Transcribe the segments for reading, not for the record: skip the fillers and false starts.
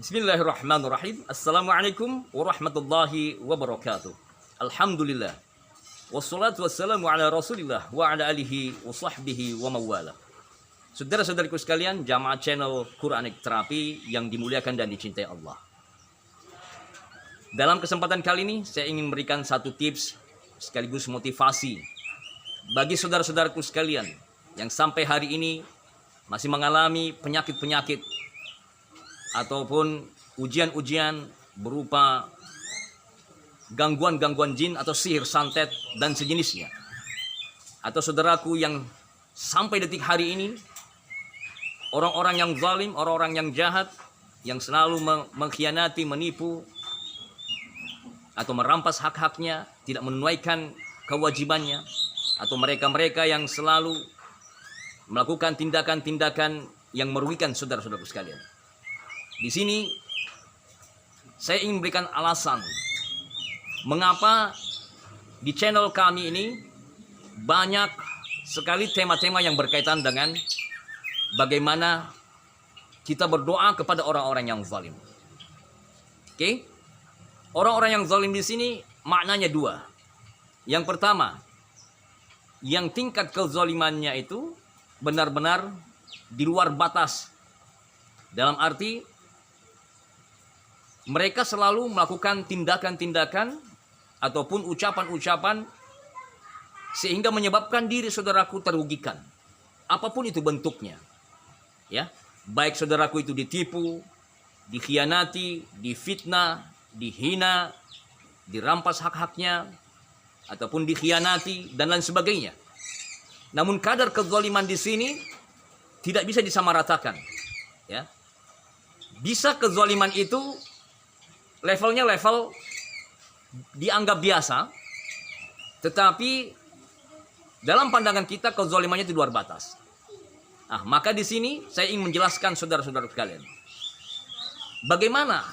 Bismillahirrahmanirrahim. Assalamualaikum warahmatullahi wabarakatuh. Alhamdulillah. Wassalatu wassalamu ala Rasulillah wa ala alihi wa sahbihi wa mawala. Saudara-saudariku sekalian, jamaah channel Quranic Therapy yang dimuliakan dan dicintai Allah. Dalam kesempatan kali ini, saya ingin memberikan satu tips sekaligus motivasi bagi saudara-saudaraku sekalian yang sampai hari ini masih mengalami penyakit-penyakit ataupun ujian-ujian berupa gangguan-gangguan jin atau sihir santet dan sejenisnya. Atau saudaraku yang sampai detik hari ini, orang-orang yang zalim, orang-orang yang jahat, yang selalu mengkhianati, menipu, atau merampas hak-haknya, tidak menunaikan kewajibannya, atau mereka-mereka yang selalu melakukan tindakan-tindakan yang merugikan saudara-saudaraku sekalian. Di sini saya ingin memberikan alasan mengapa di channel kami ini banyak sekali tema-tema yang berkaitan dengan bagaimana kita berdoa kepada orang-orang yang zalim. Oke? Orang-orang yang zalim di sini maknanya dua. Yang pertama, yang tingkat kezalimannya itu benar-benar di luar batas. Dalam arti mereka selalu melakukan tindakan-tindakan ataupun ucapan-ucapan sehingga menyebabkan diri saudaraku terugikan. Apapun itu bentuknya. Ya, baik saudaraku itu ditipu, dikhianati, difitnah, dihina, dirampas hak-haknya, ataupun dikhianati dan lain sebagainya. Namun kadar kezaliman di sini tidak bisa disamaratakan. Ya. Bisa kezaliman itu levelnya level dianggap biasa, tetapi dalam pandangan kita kezalimannya di luar batas. Nah, maka di sini saya ingin menjelaskan saudara-saudara sekalian. Bagaimana?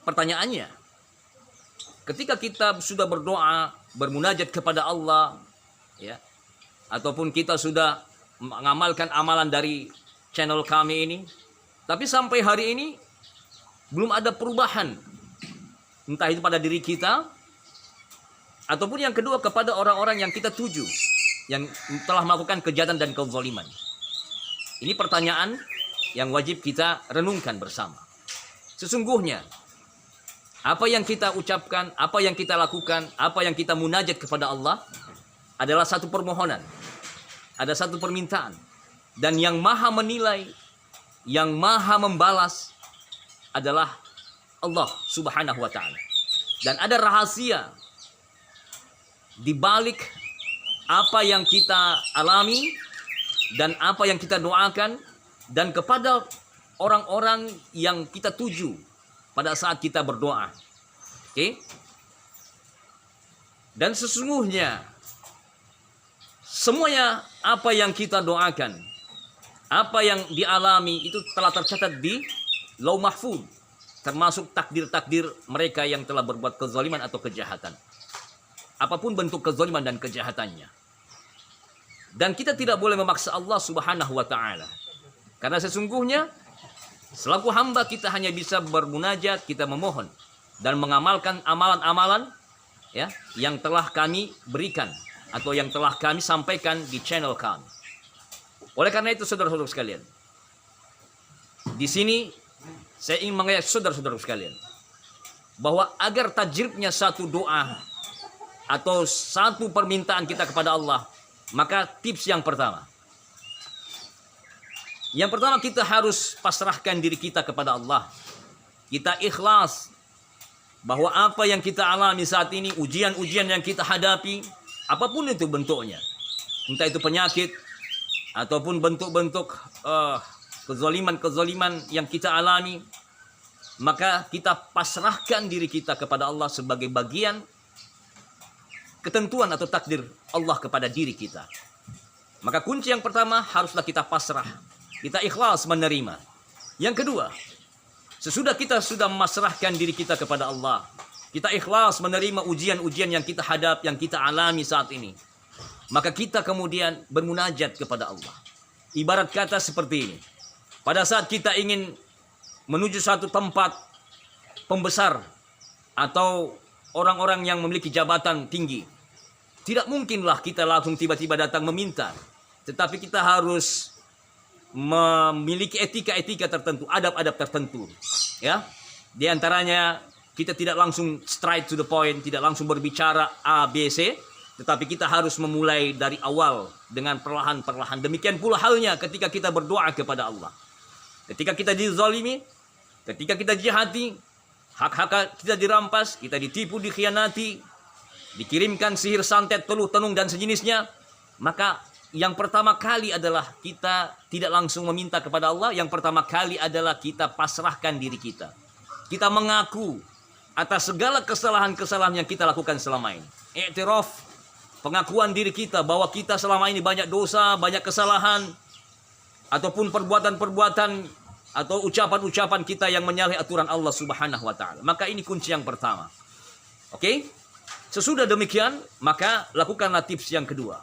Pertanyaannya, ketika kita sudah berdoa, bermunajat kepada Allah, ya, ataupun kita sudah mengamalkan amalan dari channel kami ini, tapi sampai hari ini belum ada perubahan, entah itu pada diri kita, ataupun yang kedua kepada orang-orang yang kita tuju, yang telah melakukan kejahatan dan kezaliman. Ini pertanyaan yang wajib kita renungkan bersama. Sesungguhnya, apa yang kita ucapkan, apa yang kita lakukan, apa yang kita munajat kepada Allah adalah satu permohonan, ada satu permintaan. Dan yang maha menilai, yang maha membalas adalah Allah Subhanahu wa ta'ala. Dan ada rahasia di balik apa yang kita alami dan apa yang kita doakan dan kepada orang-orang yang kita tuju pada saat kita berdoa. Oke? Dan sesungguhnya semuanya apa yang kita doakan, apa yang dialami itu telah tercatat di Lauh Mahfuz, termasuk takdir-takdir mereka yang telah berbuat kezaliman atau kejahatan. Apapun bentuk kezaliman dan kejahatannya. Dan kita tidak boleh memaksa Allah Subhanahu wa ta'ala. Karena sesungguhnya selaku hamba kita hanya bisa bermunajat, kita memohon dan mengamalkan amalan-amalan, ya, yang telah kami berikan atau yang telah kami sampaikan di channel kami. Oleh karena itu saudara-saudara sekalian, di sini saya ingin mengajak saudara-saudara sekalian bahwa agar tajribnya satu doa atau satu permintaan kita kepada Allah, maka tips yang pertama. Yang pertama, kita harus pasrahkan diri kita kepada Allah. Kita ikhlas bahwa apa yang kita alami saat ini, ujian-ujian yang kita hadapi, apapun itu bentuknya, entah itu penyakit ataupun bentuk-bentuk kezaliman-kezaliman yang kita alami, maka kita pasrahkan diri kita kepada Allah sebagai bagian ketentuan atau takdir Allah kepada diri kita. Maka kunci yang pertama, haruslah kita pasrah, kita ikhlas menerima. Yang kedua, sesudah kita sudah memasrahkan diri kita kepada Allah, kita ikhlas menerima ujian-ujian yang kita hadap, yang kita alami saat ini, maka kita kemudian bermunajat kepada Allah. Ibarat kata seperti ini. Pada saat kita ingin menuju satu tempat pembesar atau orang-orang yang memiliki jabatan tinggi, tidak mungkinlah kita langsung tiba-tiba datang meminta. Tetapi kita harus memiliki etika-etika tertentu, adab-adab tertentu. Ya, di antaranya kita tidak langsung straight to the point, tidak langsung berbicara A, B, C, tetapi kita harus memulai dari awal dengan perlahan-perlahan. Demikian pula halnya ketika kita berdoa kepada Allah. Ketika kita dizalimi, ketika kita jahati, hak-hak kita dirampas, kita ditipu, dikhianati, dikirimkan sihir, santet, teluh, tenung, dan sejenisnya, maka yang pertama kali adalah kita tidak langsung meminta kepada Allah. Yang pertama kali adalah kita pasrahkan diri kita. Kita mengaku atas segala kesalahan-kesalahan yang kita lakukan selama ini. I'tiraf, pengakuan diri kita bahwa kita selama ini banyak dosa, banyak kesalahan, ataupun perbuatan-perbuatan atau ucapan-ucapan kita yang menyalahi aturan Allah Subhanahu wa taala. Maka ini kunci yang pertama. Oke? Sesudah demikian, maka lakukanlah tips yang kedua.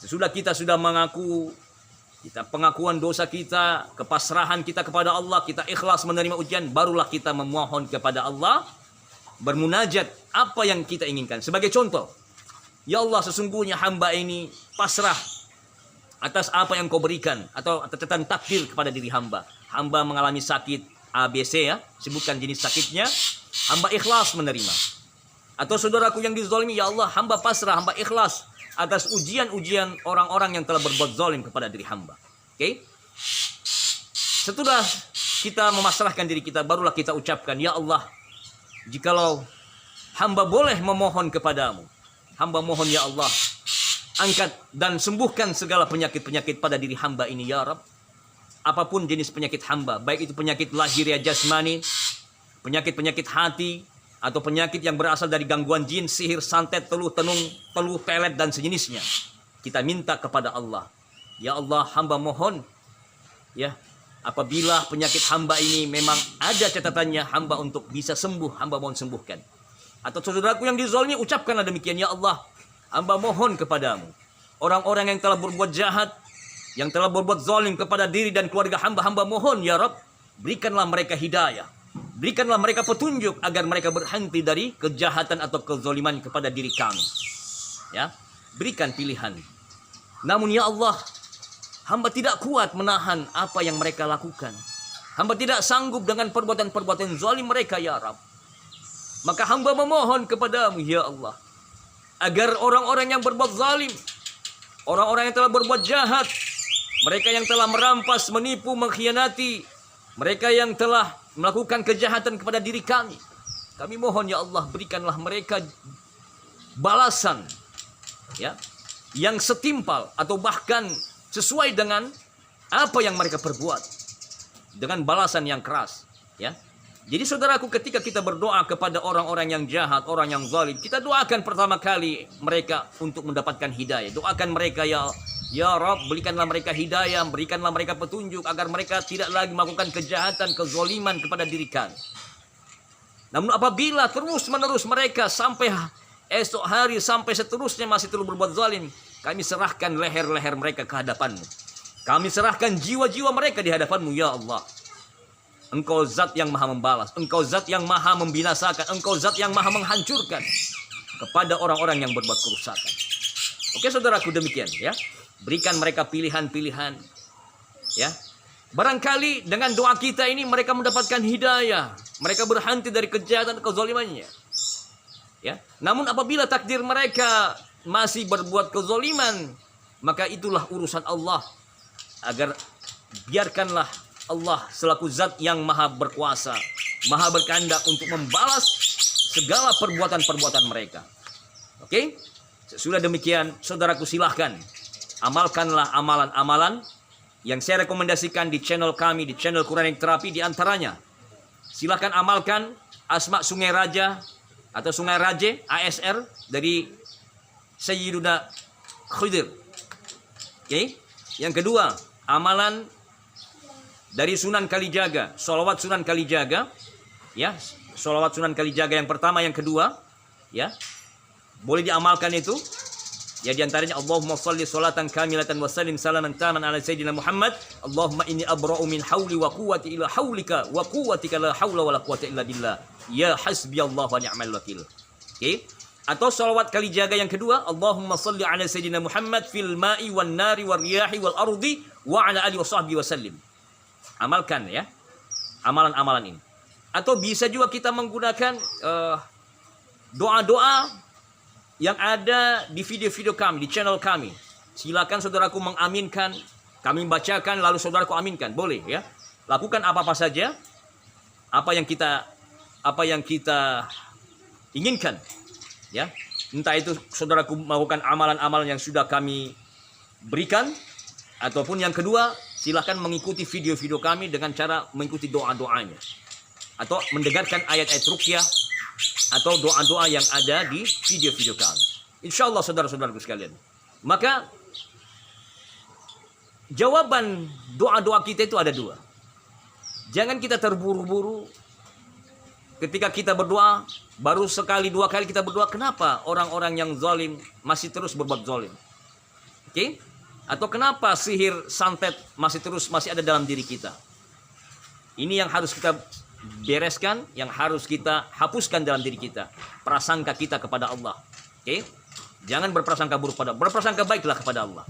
Sesudah kita sudah mengaku, kita pengakuan dosa kita, kepasrahan kita kepada Allah, kita ikhlas menerima ujian, barulah kita memohon kepada Allah, bermunajat apa yang kita inginkan. Sebagai contoh, ya Allah, sesungguhnya hamba ini pasrah atas apa yang kau berikan, atau tentang takdir kepada diri hamba. Hamba mengalami sakit ABC, ya, sebutkan jenis sakitnya, hamba ikhlas menerima. Atau saudaraku yang dizalimi, ya Allah, hamba pasrah, hamba ikhlas atas ujian-ujian orang-orang yang telah berbuat zalim kepada diri hamba. Oke? Setelah kita memasrahkan diri kita, barulah kita ucapkan, ya Allah, jikalau hamba boleh memohon kepadamu, hamba mohon ya Allah, angkat dan sembuhkan segala penyakit-penyakit pada diri hamba ini ya Rabb. Apapun jenis penyakit hamba, baik itu penyakit lahiriah jasmani, penyakit-penyakit hati, atau penyakit yang berasal dari gangguan jin, sihir, santet, teluh, tenung, teluh, pelet, dan sejenisnya. Kita minta kepada Allah. Ya Allah, hamba mohon, ya, apabila penyakit hamba ini memang ada catatannya hamba untuk bisa sembuh, hamba mohon sembuhkan. Atau saudaraku yang dizalimi, ucapkanlah demikian, ya Allah, hamba mohon kepadamu, orang-orang yang telah berbuat jahat, yang telah berbuat zalim kepada diri dan keluarga hamba, hamba mohon ya Rabb, berikanlah mereka hidayah. Berikanlah mereka petunjuk agar mereka berhenti dari kejahatan atau kezaliman kepada diri kami. Ya, berikan pilihan. Namun ya Allah, hamba tidak kuat menahan apa yang mereka lakukan. Hamba tidak sanggup dengan perbuatan-perbuatan zalim mereka ya Rabb. Maka hamba memohon kepadamu ya Allah, agar orang-orang yang berbuat zalim, orang-orang yang telah berbuat jahat, mereka yang telah merampas, menipu, mengkhianati, mereka yang telah melakukan kejahatan kepada diri kami, kami mohon ya Allah, berikanlah mereka balasan, ya, yang setimpal atau bahkan sesuai dengan apa yang mereka perbuat, dengan balasan yang keras, ya. Jadi saudaraku, ketika kita berdoa kepada orang-orang yang jahat, orang yang zalim, kita doakan pertama kali mereka untuk mendapatkan hidayah. Doakan mereka ya Rabb, berikanlah mereka hidayah, berikanlah mereka petunjuk agar mereka tidak lagi melakukan kejahatan, kezaliman kepada diri kami. Namun apabila terus-menerus mereka sampai esok hari, sampai seterusnya masih terus berbuat zalim, kami serahkan leher-leher mereka ke hadapanmu. Kami serahkan jiwa-jiwa mereka di hadapanmu ya Allah. Engkau zat yang maha membalas, engkau zat yang maha membinasakan, engkau zat yang maha menghancurkan kepada orang-orang yang berbuat kerusakan. Oke saudaraku, demikian ya. Berikan mereka pilihan-pilihan, ya. Barangkali dengan doa kita ini mereka mendapatkan hidayah, mereka berhenti dari kejahatan dan kezalimannya, ya. Namun apabila takdir mereka masih berbuat kezaliman, maka itulah urusan Allah. Agar biarkanlah Allah selaku zat yang maha berkuasa, maha berkehendak untuk membalas segala perbuatan-perbuatan mereka. Oke? Sesudah demikian, saudaraku, silahkan amalkanlah amalan-amalan yang saya rekomendasikan di channel kami, di channel Quranic Therapy. Di antaranya, silahkan amalkan Asma Sungai Raja atau Sungai Raje ASR dari Sayyiduna Khidir. Oke? Yang kedua, amalan dari Sunan Kalijaga, sholawat Sunan Kalijaga, ya, sholawat Sunan Kalijaga yang pertama, yang kedua, ya, boleh diamalkan itu. Ya di antaranya Allahumma shalli sholatan kamilatan wa sallim salaman taman ala sayyidina Muhammad. Allahumma inni abra'u min hauli wa quwwati illa haulika wa quwwatika la haula wa la quwwata illa billah. Ya hasbiyallahu wa ni'mal wakil. Oke. Atau salawat kali jaga yang kedua, Allahumma shalli ala sayyidina Muhammad fil ma'i wan nari war riyahi wal ardi wa ala alihi wa sahbihi wa sallim. Amalkan ya. Amalan-amalan ini. Atau bisa juga kita menggunakan doa-doa yang ada di video-video kami, di channel kami. Silakan saudaraku mengaminkan, kami bacakan lalu saudaraku aminkan, boleh ya. Lakukan apa-apa saja apa yang kita inginkan ya. Entah itu saudaraku melakukan amalan-amalan yang sudah kami berikan, ataupun yang kedua silakan mengikuti video-video kami dengan cara mengikuti doa-doanya, atau mendengarkan ayat-ayat ruqyah atau doa-doa yang ada di video-video kami. Insya Allah saudara-saudaraku sekalian. Maka jawaban doa-doa kita itu ada dua. Jangan kita terburu-buru ketika kita berdoa. Baru sekali dua kali kita berdoa. Kenapa orang-orang yang zalim masih terus berbuat zalim? Oke? Atau kenapa sihir santet masih ada dalam diri kita? Ini yang harus kita bereskan, yang harus kita hapuskan dalam diri kita. Prasangka kita kepada Allah. Oke? Jangan berprasangka buruk pada Allah. Berprasangka baiklah kepada Allah.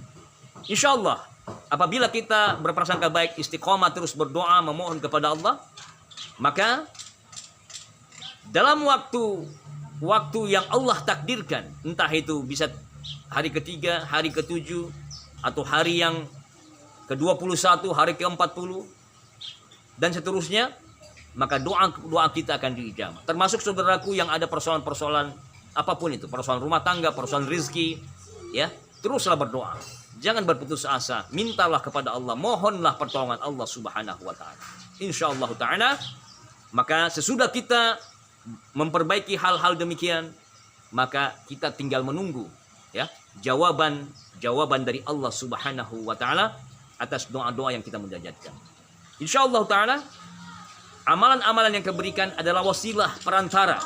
Insya Allah, apabila kita berprasangka baik, istiqomah terus berdoa, memohon kepada Allah, maka dalam waktu yang Allah takdirkan, entah itu bisa hari ketiga, hari ketujuh, atau hari yang ke-21, hari ke-40, dan seterusnya, maka doa kita akan diijabah. Termasuk saudaraku yang ada persoalan-persoalan apapun itu, persoalan rumah tangga, persoalan rezeki, ya, teruslah berdoa. Jangan berputus asa, mintalah kepada Allah, mohonlah pertolongan Allah Subhanahu wa taala. Insyaallah taala, maka sesudah kita memperbaiki hal-hal demikian, maka kita tinggal menunggu ya, jawaban dari Allah Subhanahu wa taala atas doa-doa yang kita munajatkan. Insyaallah taala, amalan-amalan yang keberikan adalah wasilah perantara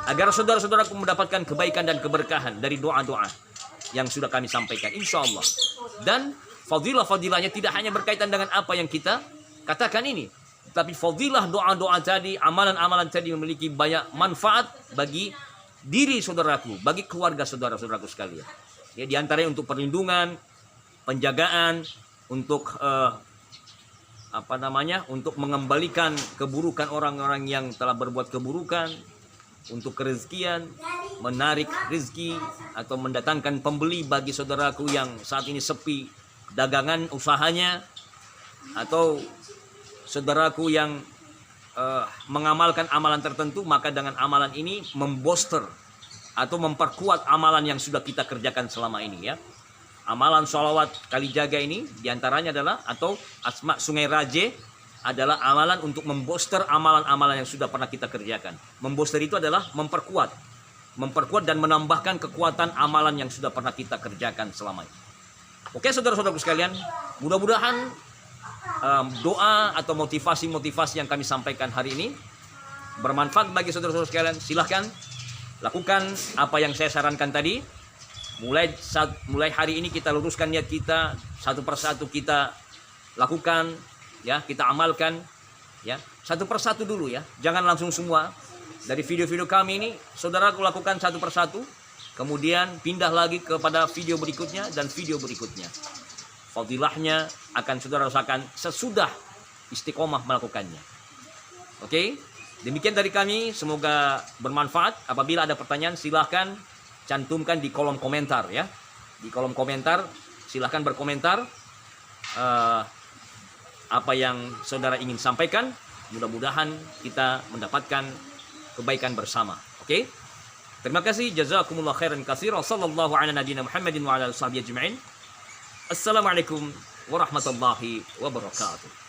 agar saudara-saudaraku mendapatkan kebaikan dan keberkahan dari doa-doa yang sudah kami sampaikan, insya Allah. Dan fadilah-fadilahnya tidak hanya berkaitan dengan apa yang kita katakan ini, tapi fadilah doa-doa tadi, amalan-amalan tadi memiliki banyak manfaat bagi diri saudaraku, bagi keluarga saudara-saudaraku sekalian. Ya, di antaranya untuk perlindungan, penjagaan, untuk untuk mengembalikan keburukan orang-orang yang telah berbuat keburukan, untuk kerezekian, menarik rezeki atau mendatangkan pembeli bagi saudaraku yang saat ini sepi dagangan usahanya, atau saudaraku yang mengamalkan amalan tertentu, maka dengan amalan ini membooster atau memperkuat amalan yang sudah kita kerjakan selama ini ya. Amalan sholawat kali jaga ini diantaranya adalah, atau Asma Sungai Raje adalah amalan untuk membooster amalan-amalan yang sudah pernah kita kerjakan. Membooster itu adalah memperkuat dan menambahkan kekuatan amalan yang sudah pernah kita kerjakan selama ini. Oke saudara-saudaraku sekalian, mudah-mudahan doa atau motivasi-motivasi yang kami sampaikan hari ini bermanfaat bagi saudara-saudara sekalian. Silahkan lakukan apa yang saya sarankan tadi. Mulai hari ini kita luruskan niat kita, satu persatu kita lakukan ya, kita amalkan ya, satu persatu dulu ya, jangan langsung semua. Dari video-video kami ini saudaraku lakukan satu persatu, kemudian pindah lagi kepada video berikutnya dan video berikutnya. Fadilahnya akan saudara rasakan sesudah istiqomah melakukannya. Oke, demikian dari kami, semoga bermanfaat. Apabila ada pertanyaan silahkan cantumkan di kolom komentar ya. Di kolom komentar silahkan berkomentar apa yang saudara ingin sampaikan. Mudah-mudahan kita mendapatkan kebaikan bersama. Oke. Terima kasih. Jazakumullah khairan katsiran. Sallallahu ala nabiyyina Muhammadin wa ala alihi ajma'in. Assalamualaikum warahmatullahi wabarakatuh.